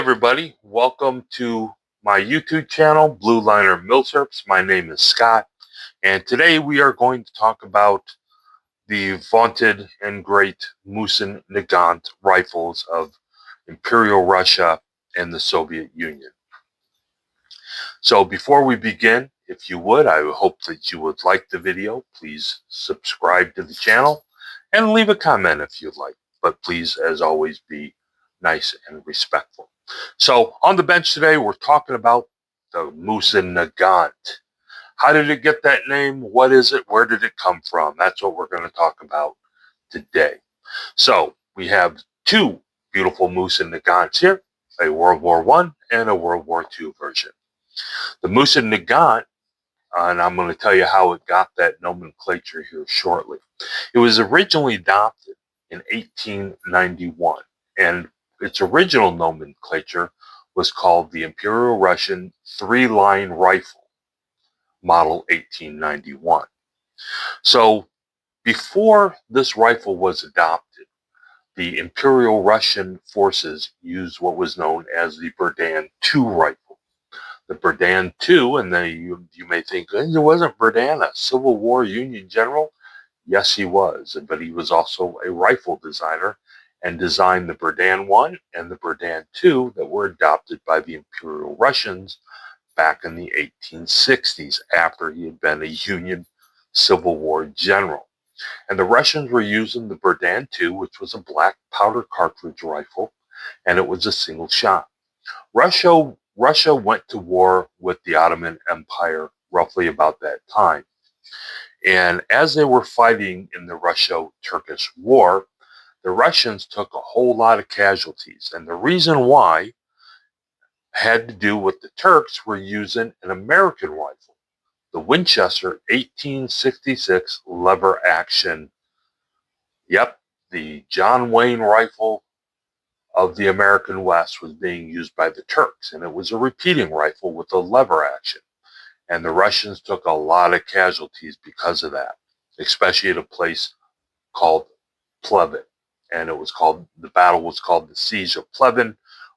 everybody, welcome to my YouTube channel, Blue Liner Milsurps. My name is Scott, and today we are going to talk about the vaunted and great Mosin-Nagant rifles of Imperial Russia and the Soviet Union. So before we begin, if you would, I hope that you would like the video. Please subscribe to the channel and leave a comment if you'd like, but please, as always, be nice and respectful. So on the bench today, we're talking about the Mosin-Nagant. How did it get that name? What is it? Where did it come from? That's what we're going to talk about today. So we have two beautiful Mosin-Nagants here, a World War I and a World War II version. The Mosin-Nagant, and I'm going to tell you how it got that nomenclature here shortly. It was originally adopted in 1891, and its original nomenclature was called the Imperial Russian three-line rifle, model 1891. So before this rifle was adopted, the Imperial Russian forces used what was known as the Berdan II rifle. The Berdan II, and you may think, it wasn't Berdan a Civil War Union general? Yes, he was, but he was also a rifle designer and designed the Berdan I and the Berdan II that were adopted by the Imperial Russians back in the 1860s after he had been a Union Civil War general. And the Russians were using the Berdan II, which was a black powder cartridge rifle, and it was a single shot. Russia went to war with the Ottoman Empire roughly about that time. And as they were fighting in the Russo-Turkish War, the Russians took a whole lot of casualties. And the reason why had to do with the Turks were using an American rifle, the Winchester 1866 lever action. Yep, the John Wayne rifle of the American West was being used by the Turks, and it was a repeating rifle with a lever action. And the Russians took a lot of casualties because of that, especially at a place called Pleven. And the battle was called the Siege of Pleven,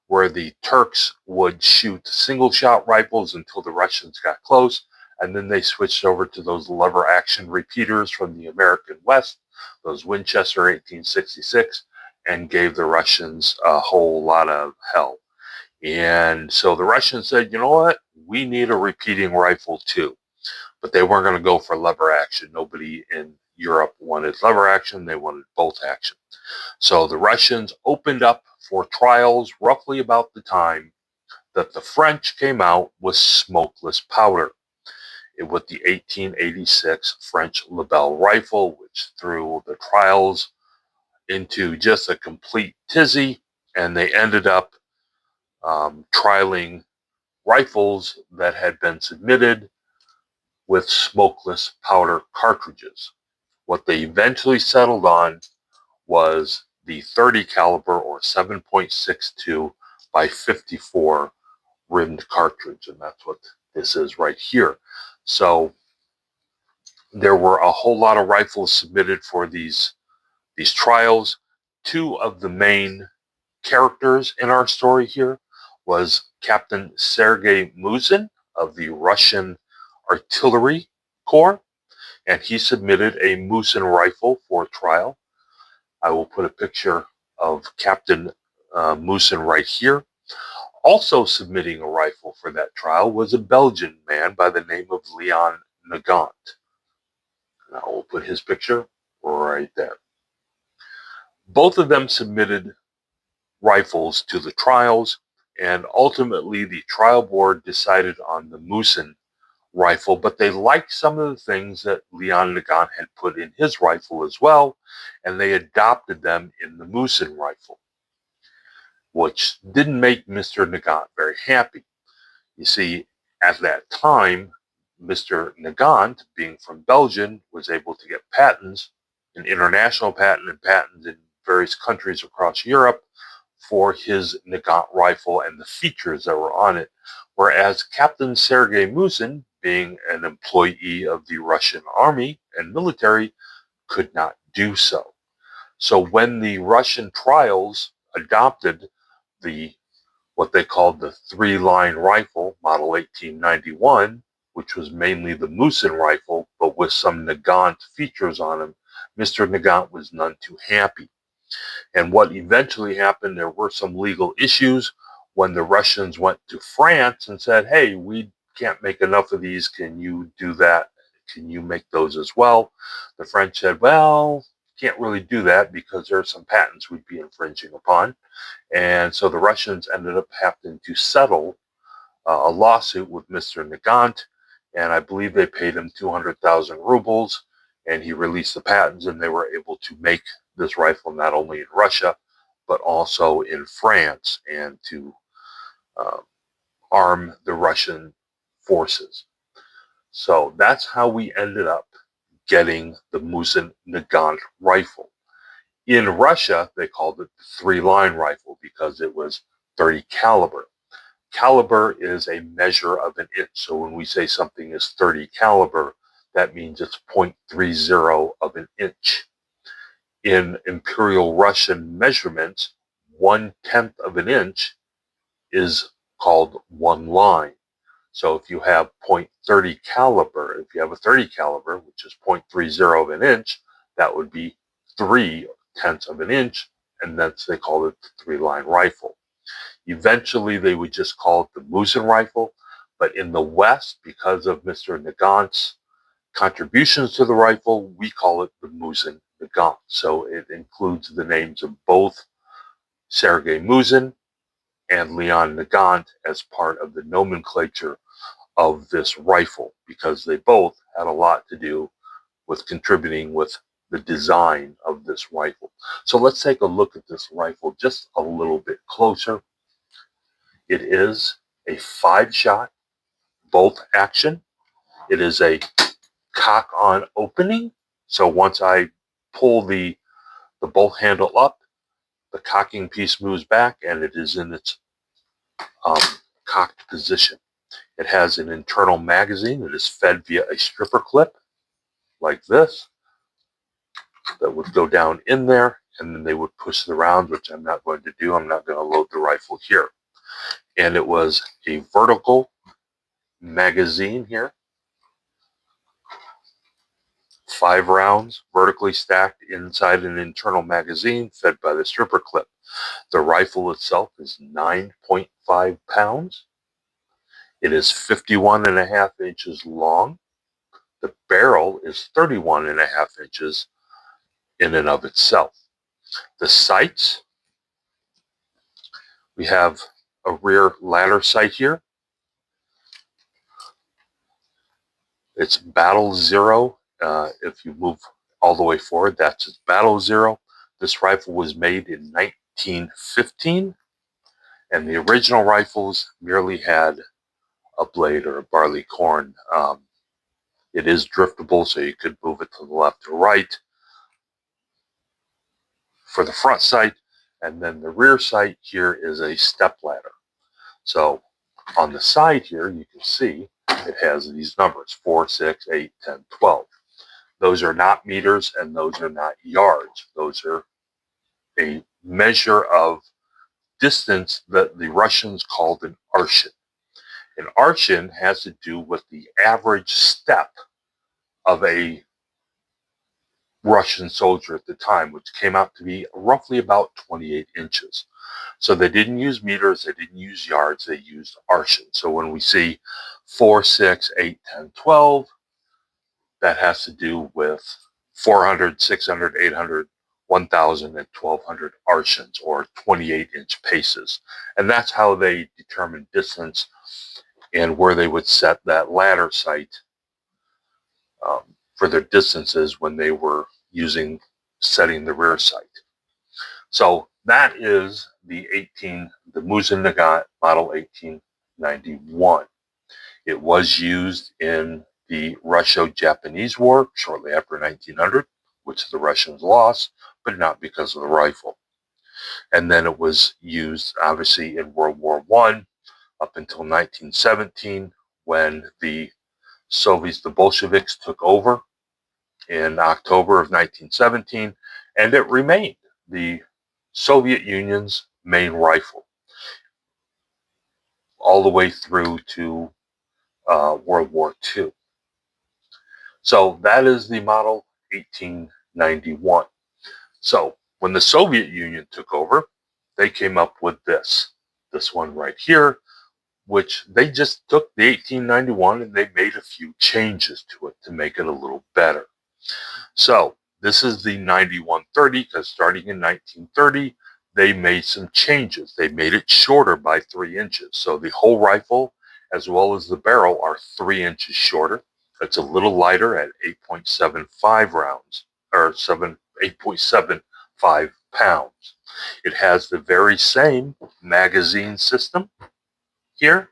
where the Turks would shoot single shot rifles until the Russians got close, and then they switched over to those lever action repeaters from the American West, those Winchester 1866, and gave the Russians a whole lot of hell. And so the Russians said, you know what? We need a repeating rifle too. But they weren't going to go for lever action. Nobody in Europe wanted lever action. They wanted bolt action. So the Russians opened up for trials roughly about the time that the French came out with smokeless powder. With the 1886 French Lebel rifle, which threw the trials into just a complete tizzy, and they ended up trialing rifles that had been submitted with smokeless powder cartridges. What they eventually settled on was the 30 caliber or 7.62 by 54 rimmed cartridge, and that's what this is right here. So there were a whole lot of rifles submitted for these trials. Two of the main characters in our story here was Captain Sergei Mosin of the Russian Artillery Corps, and he submitted a Mosin rifle for trial. I will put a picture of Captain Mosin right here. Also submitting a rifle for that trial was a Belgian man by the name of Leon Nagant. And I will put his picture right there. Both of them submitted rifles to the trials, and ultimately the trial board decided on the Mosin rifle, but they liked some of the things that Leon Nagant had put in his rifle as well, and they adopted them in the Mosin rifle, which didn't make Mr. Nagant very happy. You see, at that time, Mr. Nagant, being from Belgium, was able to get patents, an international patent and patents in various countries across Europe for his Nagant rifle and the features that were on it, whereas Captain Sergei Mosin, being an employee of the Russian army and military, could not do so. So when the Russian trials adopted the what they called the three-line rifle, model 1891, which was mainly the Mosin rifle, but with some Nagant features on him. Mr. Nagant was none too happy. And what eventually happened, there were some legal issues when the Russians went to France and said, hey, we can't make enough of these. Can you do that? Can you make those as well? The French said, well, can't really do that because there are some patents we'd be infringing upon. And so the Russians ended up having to settle a lawsuit with Mr. Nagant, and I believe they paid him 200,000 rubles, and he released the patents, and they were able to make this rifle not only in Russia, but also in France, and to uh, arm the Russian forces. So that's how we ended up getting the Mosin-Nagant rifle. In Russia, they called it the three-line rifle because it was 30 caliber. Caliber is a measure of an inch. So when we say something is 30 caliber, that means it's 0.30 of an inch. In Imperial Russian measurements, 1/10 of an inch is called one line. So if you have .30 caliber, if you have a 30 caliber, which is 0.30 of an inch, that would be 3/10 of an inch, and that's they call it the three-line rifle. Eventually, they would just call it the Mosin rifle, but in the West, because of Mr. Nagant's contributions to the rifle, we call it the Mosin-Nagant. So it includes the names of both Sergei Mosin and Leon Nagant as part of the nomenclature of this rifle, because they both had a lot to do with contributing with the design of this rifle. So let's take a look at this rifle just a little bit closer. It is a 5-shot bolt action. It is a cock on opening. So once I pull the bolt handle up, the cocking piece moves back and it is in its cocked position. It has an internal magazine that is fed via a stripper clip like this that would go down in there, and then they would push the rounds, which I'm not going to do. I'm not going to load the rifle here. And it was a vertical magazine here, 5 rounds vertically stacked inside an internal magazine fed by the stripper clip. The rifle itself is 9.5 pounds. It is 51.5 inches long. The barrel is 31.5 inches in and of itself. The sights, we have a rear ladder sight here. It's battle 0. If you move all the way forward, that's its battle 0. This rifle was made in 1915, and the original rifles merely had a blade or a barley corn. It is driftable, so you could move it to the left or right for the front sight, and then the rear sight here is a step ladder. So on the side here, you can see it has these numbers, 4, 6, 8, 10, 12. Those are not meters and those are not yards. Those are a measure of distance that the Russians called an arshin. An arshin has to do with the average step of a Russian soldier at the time, which came out to be roughly about 28 inches. So they didn't use meters, they didn't use yards, they used arshin. So when we see 4, 6, 8, 10, 12, that has to do with 400, 600, 800, 1,000, and 1,200 arshins, or 28-inch paces. And that's how they determined distance and where they would set that ladder sight for their distances when they were setting the rear sight. So that is the Mosin-Nagant model 1891. It was used in the Russo-Japanese War shortly after 1900, which the Russians lost, but not because of the rifle. And then it was used, obviously, in World War I up until 1917, when the Soviets, the Bolsheviks, took over in October of 1917, and it remained the Soviet Union's main rifle. all the way through to World War II. So that is the model 1891. So when the Soviet Union took over, they came up with this one right here, which they just took the 1891 and they made a few changes to it to make it a little better. So this is the 9130, because starting in 1930, they made some changes. They made it shorter by 3 inches. So the whole rifle, as well as the barrel, are 3 inches shorter. It's a little lighter at 8.75 rounds, or 8.75 pounds. It has the very same magazine system here.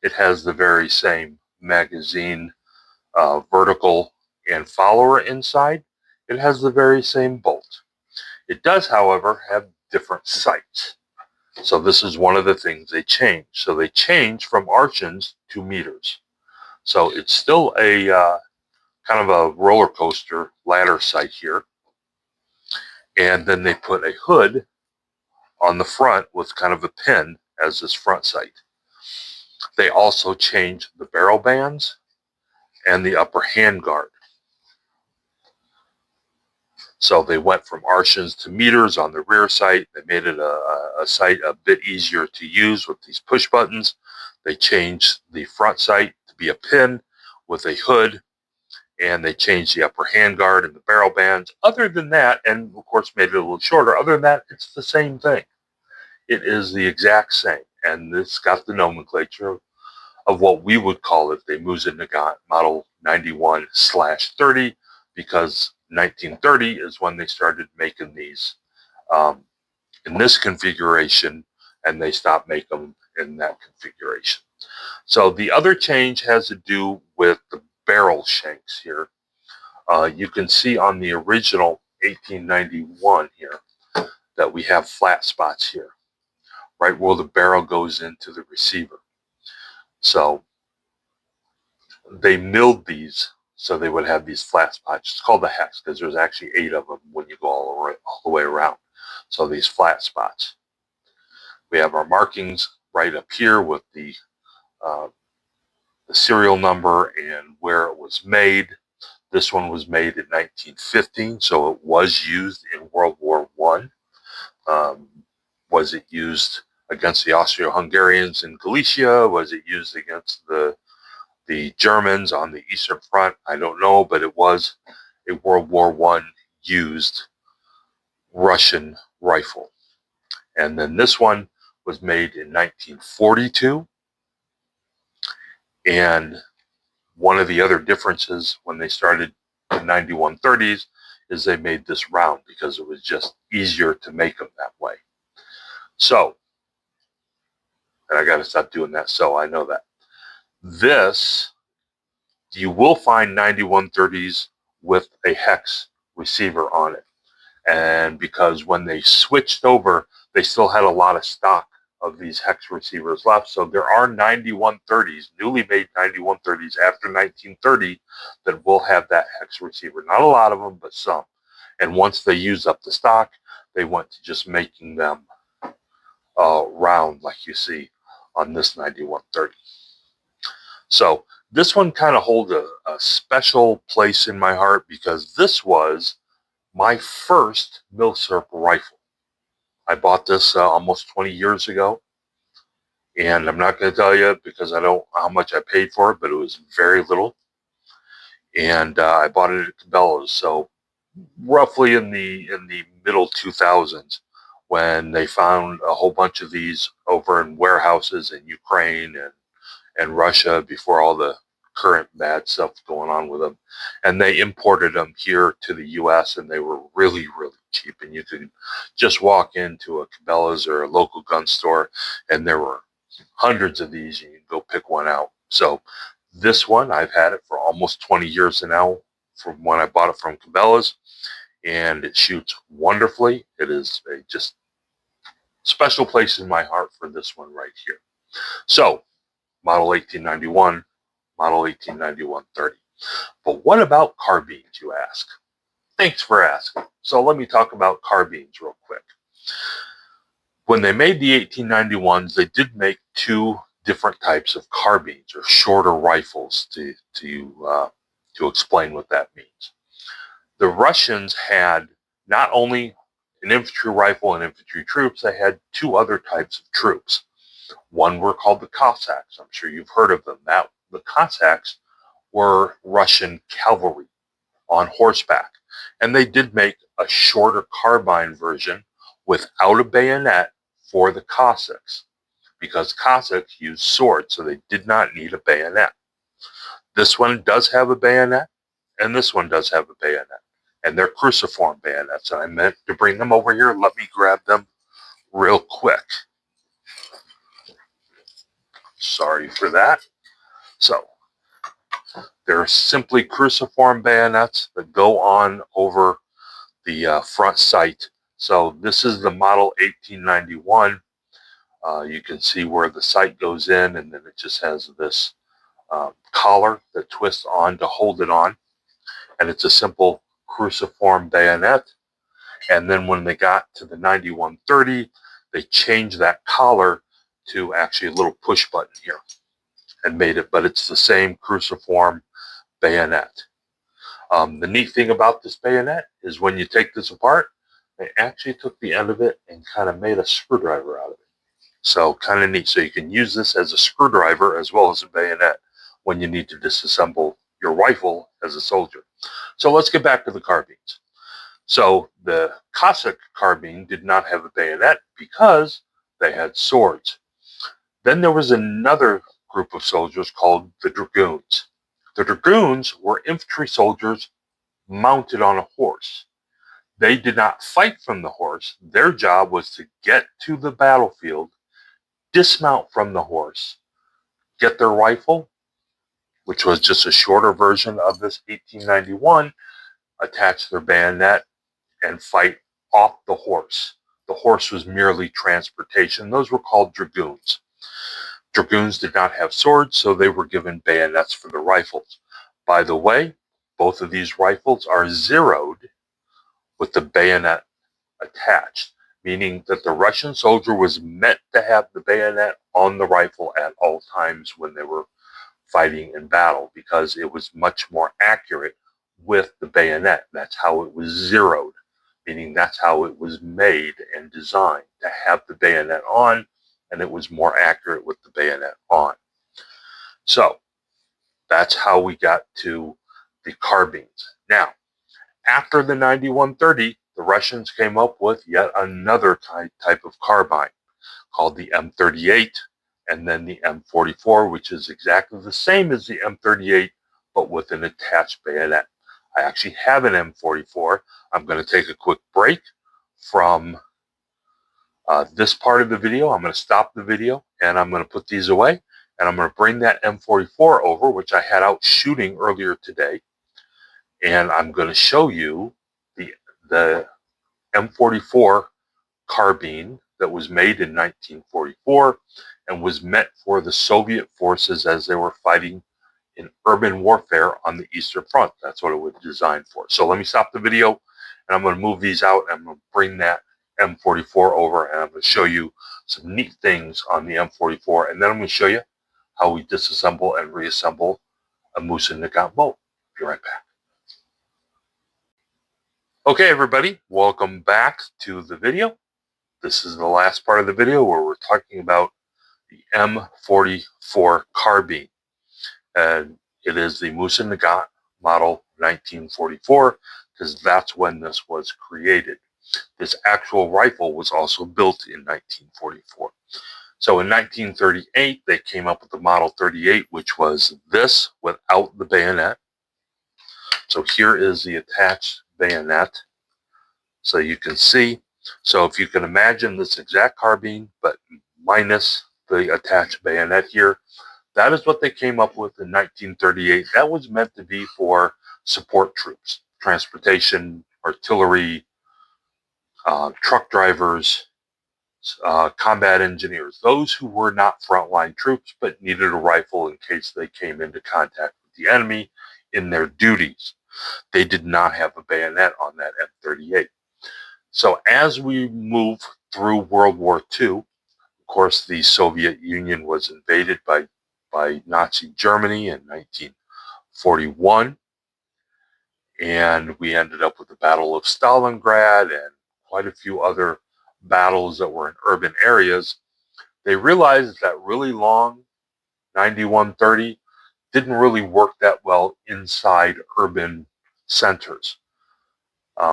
It has the very same magazine vertical and follower inside. It has the very same bolt. It does, however, have different sights. So this is one of the things they changed. So they changed from archons to meters. So it's still a kind of a roller coaster ladder sight here. And then they put a hood on the front with kind of a pin as this front sight. They also changed the barrel bands and the upper handguard. So they went from archons to meters on the rear sight. They made it a sight a bit easier to use with these push buttons. They changed the front sight to be a pin with a hood, and they changed the upper handguard and the barrel bands. Other than that, and of course made it a little shorter, other than that, it's the same thing. It is the exact same, and it's got the nomenclature of what we would call it the Mosin-Nagant Model 91/30, because 1930 is when they started making these in this configuration, and they stopped making them in that configuration. So the other change has to do with the barrel shanks here. You can see on the original 1891 here that we have flat spots here, right where the barrel goes into the receiver. So they milled these so they would have these flat spots. It's called the hex because there's actually 8 of them when you go all the way around. So these flat spots. We have our markings right up here with the serial number and where it was made. This one was made in 1915, so it was used in World War I. Was it used against the Austro-Hungarians in Galicia? Was it used against the Germans on the Eastern Front? I don't know, but it was a World War I used Russian rifle. And then this one was made in 1942. And one of the other differences when they started the 9130s is they made this round because it was just easier to make them that way. So, and I got to stop doing that. So I know that. This, you will find 9130s with a hex receiver on it. And because when they switched over, they still had a lot of stock of these hex receivers left. So there are 9130s, newly made 9130s after 1930 that will have that hex receiver. Not a lot of them, but some. And once they use up the stock, they went to just making them round like you see on this 9130. So this one kind of holds a special place in my heart because this was my first milsurp rifle. I bought this almost 20 years ago, and I'm not going to tell you because I don't know how much I paid for it, but it was very little. And I bought it at Cabela's, so roughly in the middle 2000s, when they found a whole bunch of these over in warehouses in Ukraine and Russia before all the current bad stuff going on with them. And they imported them here to the U.S. and they were really, really cheap. And you could just walk into a Cabela's or a local gun store and there were hundreds of these and you can go pick one out. So this one, I've had it for almost 20 years now from when I bought it from Cabela's, and it shoots wonderfully. It is a just special place in my heart for this one right here. So Model 1891, Model 1891-30. But what about carbines, you ask? Thanks for asking. So let me talk about carbines real quick. When they made the 1891s, they did make 2 different types of carbines or shorter rifles to explain what that means. The Russians had not only an infantry rifle and infantry troops, they had two other types of troops. One were called the Cossacks. I'm sure you've heard of them. The Cossacks were Russian cavalry on horseback. And they did make a shorter carbine version without a bayonet for the Cossacks, because Cossacks used swords, so they did not need a bayonet. This one does have a bayonet, and this one does have a bayonet. And they're cruciform bayonets. And I meant to bring them over here. Let me grab them real quick. Sorry for that. So, they're simply cruciform bayonets that go on over the front sight. So this is the model 1891. You can see where the sight goes in, and then it just has this collar that twists on to hold it on. And it's a simple cruciform bayonet. And then when they got to the 9130, they changed that collar to actually a little push button here and made it, but it's the same cruciform bayonet. The neat thing about this bayonet is when you take this apart, they actually took the end of it and kind of made a screwdriver out of it. So kind of neat. So you can use this as a screwdriver as well as a bayonet when you need to disassemble your rifle as a soldier. So let's get back to the carbines. So the Cossack carbine did not have a bayonet because they had swords. Then there was another group of soldiers called the Dragoons. The Dragoons were infantry soldiers mounted on a horse. They did not fight from the horse. Their job was to get to the battlefield, dismount from the horse, get their rifle, which was just a shorter version of this 1891, attach their bayonet, and fight off the horse. The horse was merely transportation. Those were called dragoons. Dragoons did not have swords, so they were given bayonets for the rifles. By the way, both of these rifles are zeroed with the bayonet attached, meaning that the Russian soldier was meant to have the bayonet on the rifle at all times when they were fighting in battle, because it was much more accurate with the bayonet. That's how it was zeroed, meaning that's how it was made and designed, to have the bayonet on, and it was more accurate with the bayonet on. So that's how we got to the carbines. Now, after the 9130, the Russians came up with yet another type of carbine called the M38, and then the M44, which is exactly the same as the M38, but with an attached bayonet. I actually have an M44. I'm going to take a quick break from this part of the video. I'm going to stop the video, and I'm going to put these away, and I'm going to bring that M44 over, which I had out shooting earlier today, and I'm going to show you the M44 carbine that was made in 1944 and was meant for the Soviet forces as they were fighting in urban warfare on the Eastern Front. That's what it was designed for. So let me stop the video, and I'm going to move these out, and I'm going to bring that M44 over, and I'm going to show you some neat things on the M44, and then I'm going to show you how we disassemble and reassemble a Mosin-Nagant bolt. Be right back. Okay, everybody, welcome back to the video. This is the last part of the video where we're talking about the M44 carbine. And it is the Mosin-Nagant model 1944, because that's when this was created. This actual rifle was also built in 1944. So in 1938, they came up with the Model 38, which was this without the bayonet. So here is the attached bayonet. So you can see. So if you can imagine this exact carbine, but minus the attached bayonet here, that is what they came up with in 1938. That was meant to be for support troops, transportation, artillery, truck drivers, combat engineers, those who were not frontline troops but needed a rifle in case they came into contact with the enemy in their duties. They did not have a bayonet on that M38. So as we move through World War II, of course, the Soviet Union was invaded by Nazi Germany in 1941, and we ended up with the Battle of Stalingrad and quite a few other battles that were in urban areas. They realized that really long 9130 didn't really work that well inside urban centers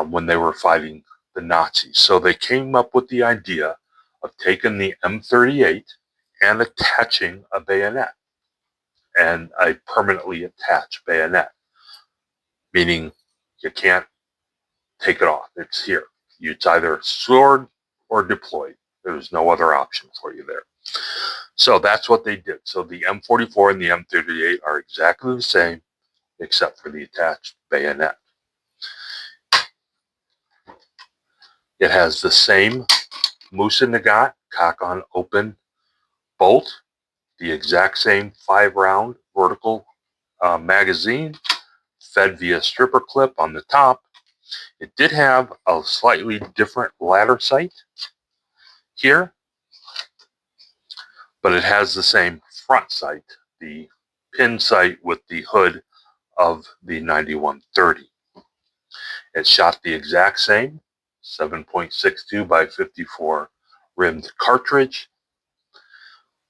when they were fighting the Nazis. So they came up with the idea of taking the M38 and attaching a bayonet, and a permanently attached bayonet, meaning you can't take it off. It's here. It's either stored or deployed. There's no other option for you there. So that's what they did. So the M44 and the M38 are exactly the same, except for the attached bayonet. It has the same Mosin-Nagant cock-on open bolt, the exact same 5-round vertical magazine, fed via stripper clip on the top. It did have a slightly different ladder sight here, but it has the same front sight, the pin sight with the hood of the 9130. It shot the exact same 7.62 by 54 rimmed cartridge.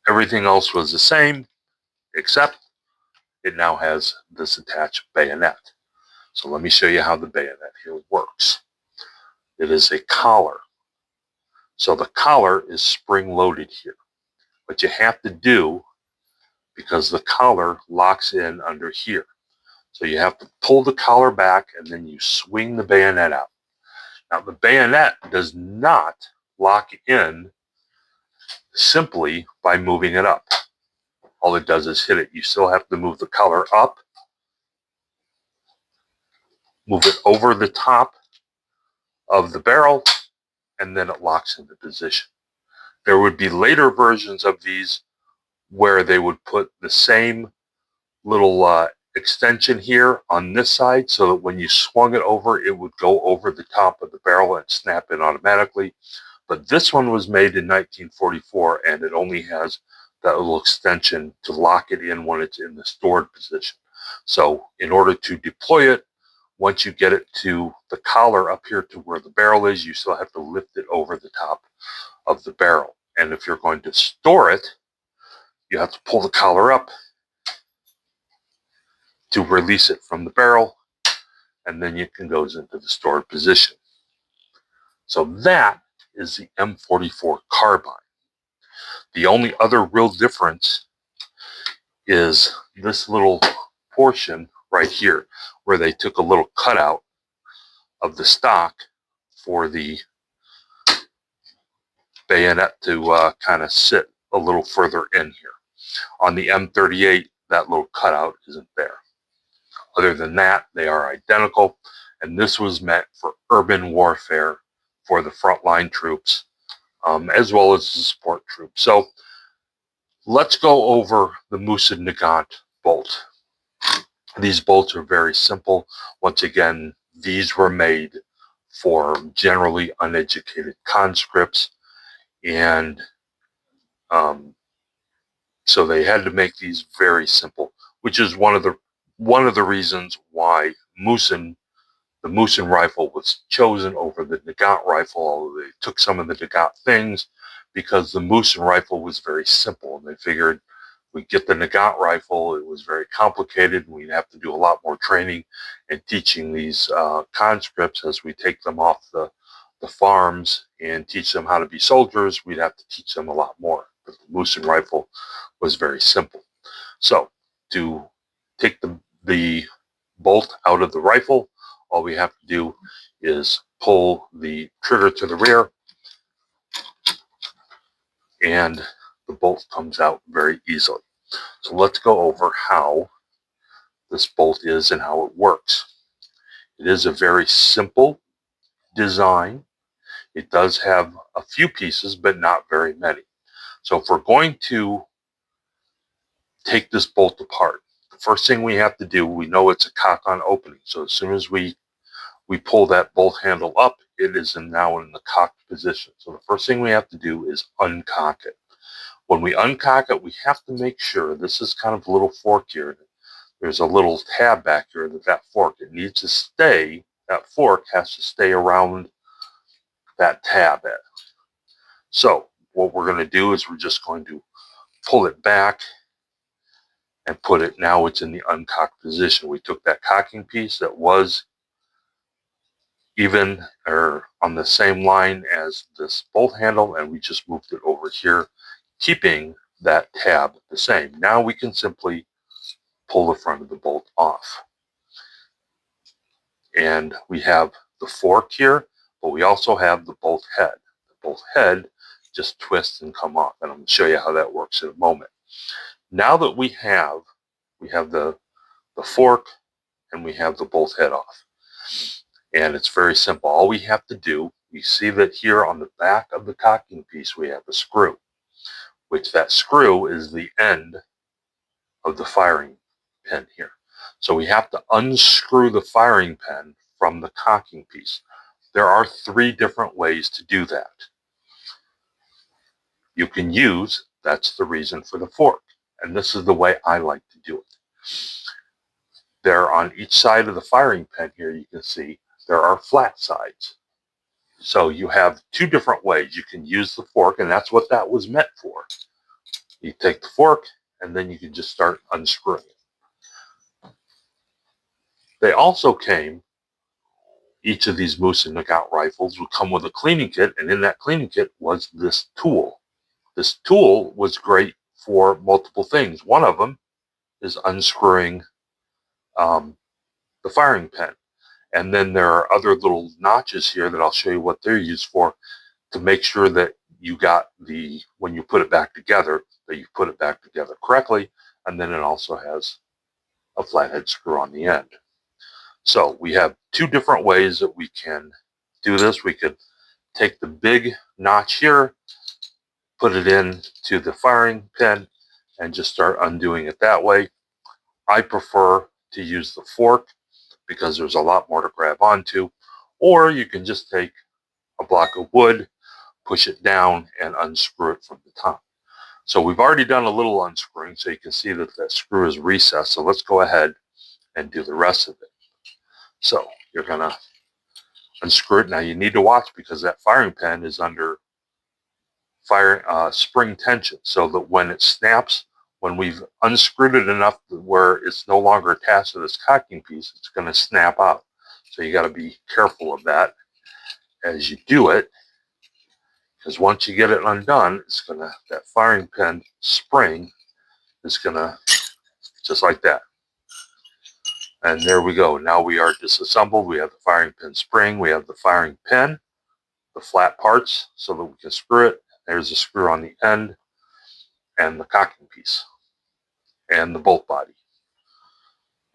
Everything else was the same, except it now has this attached bayonet. So let me show you how the bayonet here works. It is a collar. So the collar is spring-loaded here. What you have to do, because the collar locks in under here, so you have to pull the collar back and then you swing the bayonet out. Now the bayonet does not lock in simply by moving it up. All it does is hit it. You still have to move the collar up, move it over the top of the barrel, and then it locks into position. There would be later versions of these where they would put the same little extension here on this side so that when you swung it over, it would go over the top of the barrel and snap in automatically. But this one was made in 1944, and it only has that little extension to lock it in when it's in the stored position. So in order to deploy it, once you get it to the collar up here to where the barrel is, you still have to lift it over the top of the barrel. And if you're going to store it, you have to pull the collar up to release it from the barrel, and then it goes into the stored position. So that is the M44 carbine. The only other real difference is this little portion right here, where they took a little cutout of the stock for the bayonet to kind of sit a little further in here. On the M38, that little cutout isn't there. Other than that, they are identical, and this was meant for urban warfare for the frontline troops, as well as the support troops. So let's go over the Mosin-Nagant bolt. These bolts are very simple. Once again, these were made for generally uneducated conscripts, and so they had to make these very simple, which is one of the reasons why the Mosin rifle was chosen over the Nagant rifle, although they took some of the Nagant things, because the Mosin rifle was very simple, and they figured we get the Nagant rifle, it was very complicated, and we'd have to do a lot more training and teaching these conscripts as we take them off the farms and teach them how to be soldiers. We'd have to teach them a lot more. But the Mosin rifle was very simple. So to take the bolt out of the rifle, all we have to do is pull the trigger to the rear, and the bolt comes out very easily. So let's go over how this bolt is and how it works. It is a very simple design. It does have a few pieces, but not very many. So if we're going to take this bolt apart, the first thing we have to do, we know it's a cock-on opening. So as soon as we pull that bolt handle up, it is now in the cocked position. So the first thing we have to do is uncock it. When we uncock it, we have to make sure, this is kind of a little fork here. There's a little tab back here that fork, it needs to stay, that fork has to stay around that tab. So what we're going to do is we're just going to pull it back and put it, now it's in the uncocked position. We took that cocking piece that was even or on the same line as this bolt handle, and we just moved it over here, keeping that tab the same. Now we can simply pull the front of the bolt off. And we have the fork here, but we also have the bolt head. The bolt head just twists and come off, and I'm going to show you how that works in a moment. Now that we have the fork and we have the bolt head off. And it's very simple. All we have to do, you see that here on the back of the cocking piece we have a screw, which that screw is the end of the firing pin here. So we have to unscrew the firing pin from the cocking piece. There are 3 different ways to do that. You can use, that's the reason for the fork, and this is the way I like to do it. There on each side of the firing pin here, you can see there are flat sides. So you have 2 different ways. You can use the fork, and that's what that was meant for. You take the fork, and then you can just start unscrewing it. They also came, each of these Mosin-Nagant rifles would come with a cleaning kit, and in that cleaning kit was this tool. This tool was great for multiple things. One of them is unscrewing the firing pin. And then there are other little notches here that I'll show you what they're used for, to make sure that you got when you put it back together, that you put it back together correctly. And then it also has a flathead screw on the end. So we have 2 different ways that we can do this. We could take the big notch here, put it into the firing pin, and just start undoing it that way. I prefer to use the fork because there's a lot more to grab onto, or you can just take a block of wood, push it down, and unscrew it from the top. So we've already done a little unscrewing, so you can see that that screw is recessed. So let's go ahead and do the rest of it. So you're going to unscrew it. Now you need to watch, because that firing pin is under spring tension, so that when it snaps, when we've unscrewed it enough where it's no longer attached to this cocking piece, it's going to snap out. So you got to be careful of that as you do it, because once you get it undone, it's gonna, that firing pin spring is gonna, just like that. And there we go. Now we are disassembled. We have the firing pin spring, we have the firing pin, the flat parts so that we can screw it. There's a screw on the end, and the cocking piece, and the bolt body,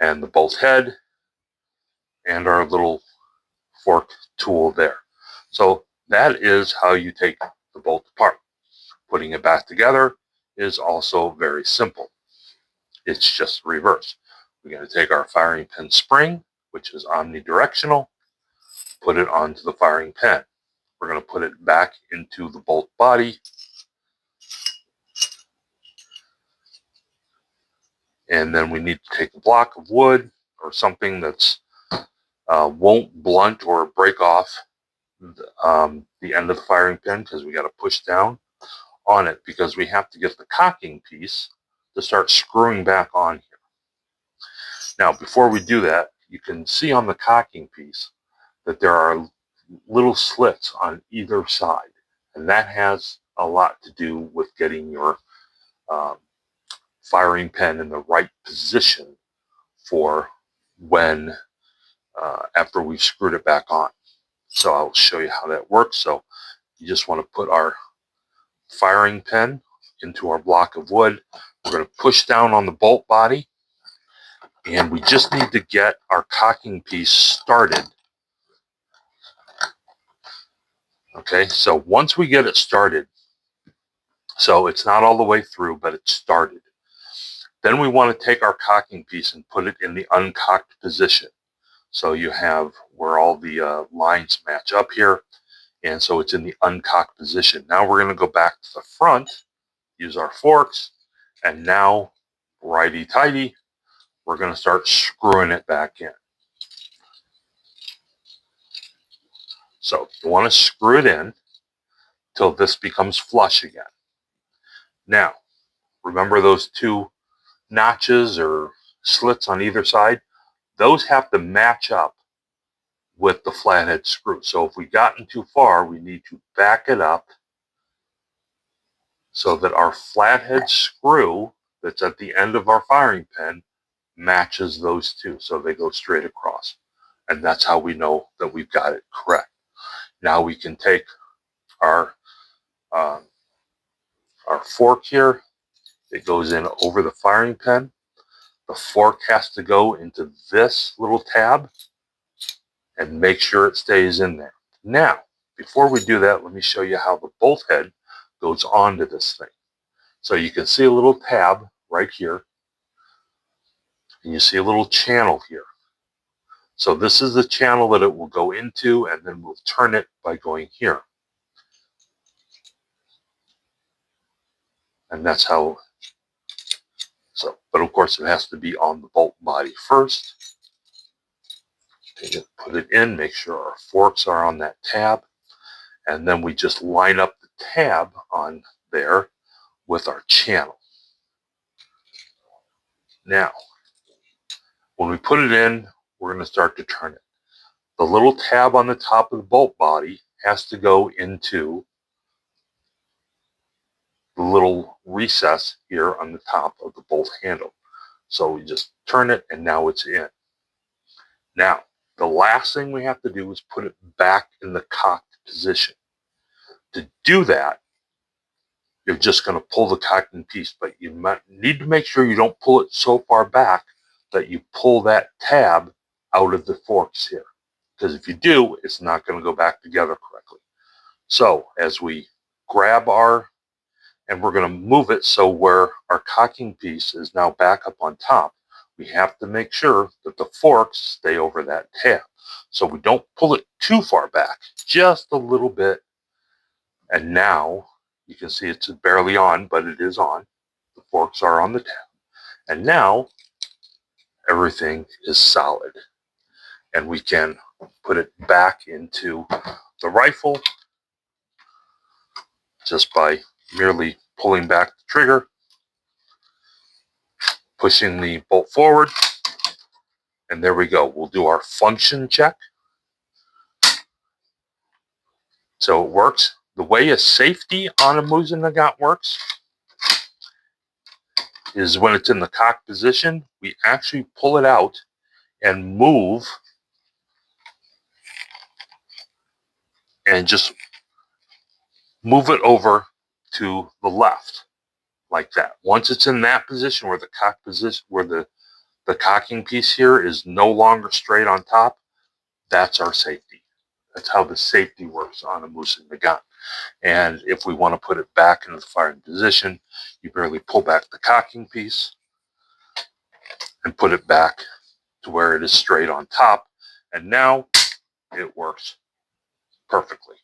and the bolt head, and our little fork tool there. So that is how you take the bolt apart. Putting it back together is also very simple. It's just reverse. We're going to take our firing pin spring, which is omnidirectional, put it onto the firing pin. We're going to put it back into the bolt body, and then we need to take a block of wood or something that's won't blunt or break off the end of the firing pin, because we got to push down on it, because we have to get the cocking piece to start screwing back on here. Now, before we do that, you can see on the cocking piece that there are little slits on either side, and that has a lot to do with getting your firing pin in the right position for when after we've screwed it back on. So I'll show you how that works. So you just want to put our firing pin into our block of wood. We're going to push down on the bolt body, and we just need to get our cocking piece started. Okay, so once we get it started, so it's not all the way through, but it's started, then we want to take our cocking piece and put it in the uncocked position. So you have where all the lines match up here, and so it's in the uncocked position. Now we're going to go back to the front, use our forks, and now, righty-tighty, we're going to start screwing it back in. So you want to screw it in till this becomes flush again. Now, remember those two notches or slits on either side? Those have to match up with the flathead screw. So if we've gotten too far, we need to back it up so that our flathead screw that's at the end of our firing pin matches those two, so they go straight across. And that's how we know that we've got it correct. Now we can take our fork here. It goes in over the firing pin. The fork has to go into this little tab and make sure it stays in there. Now, before we do that, let me show you how the bolt head goes onto this thing. So you can see a little tab right here, and you see a little channel here. So this is the channel that it will go into, and then we'll turn it by going here. And that's how, but of course it has to be on the bolt body first. Take it, put it in, make sure our forks are on that tab, and then we just line up the tab on there with our channel. Now, when we put it in, we're going to start to turn it. The little tab on the top of the bolt body has to go into the little recess here on the top of the bolt handle. So we just turn it, and now it's in. Now, the last thing we have to do is put it back in the cocked position. To do that, you're just going to pull the cocking piece, but you need to make sure you don't pull it so far back that you pull that tab out of the forks here. Because if you do, it's not going to go back together correctly. So as we grab and we're going to move it so where our cocking piece is now back up on top, we have to make sure that the forks stay over that tab. So we don't pull it too far back, just a little bit. And now you can see it's barely on, but it is on. The forks are on the tab. And now everything is solid. And we can put it back into the rifle just by merely pulling back the trigger, pushing the bolt forward, and there we go. We'll do our function check. So it works. The way a safety on a Mosin-Nagant works is when it's in the cocked position, we actually pull it out and move and just move it over to the left like that. Once it's in that position where the cocked position, where the cocking piece here is no longer straight on top, that's our safety. That's how the safety works on a Mosin-Nagant. And if we want to put it back into the firing position, you barely pull back the cocking piece and put it back to where it is straight on top. And now it works perfectly.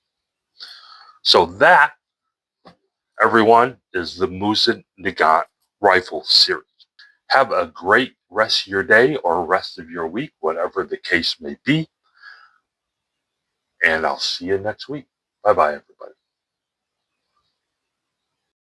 So that, everyone, is the Mosin-Nagant Rifle series. Have a great rest of your day or rest of your week, whatever the case may be. And I'll see you next week. Bye-bye, everybody.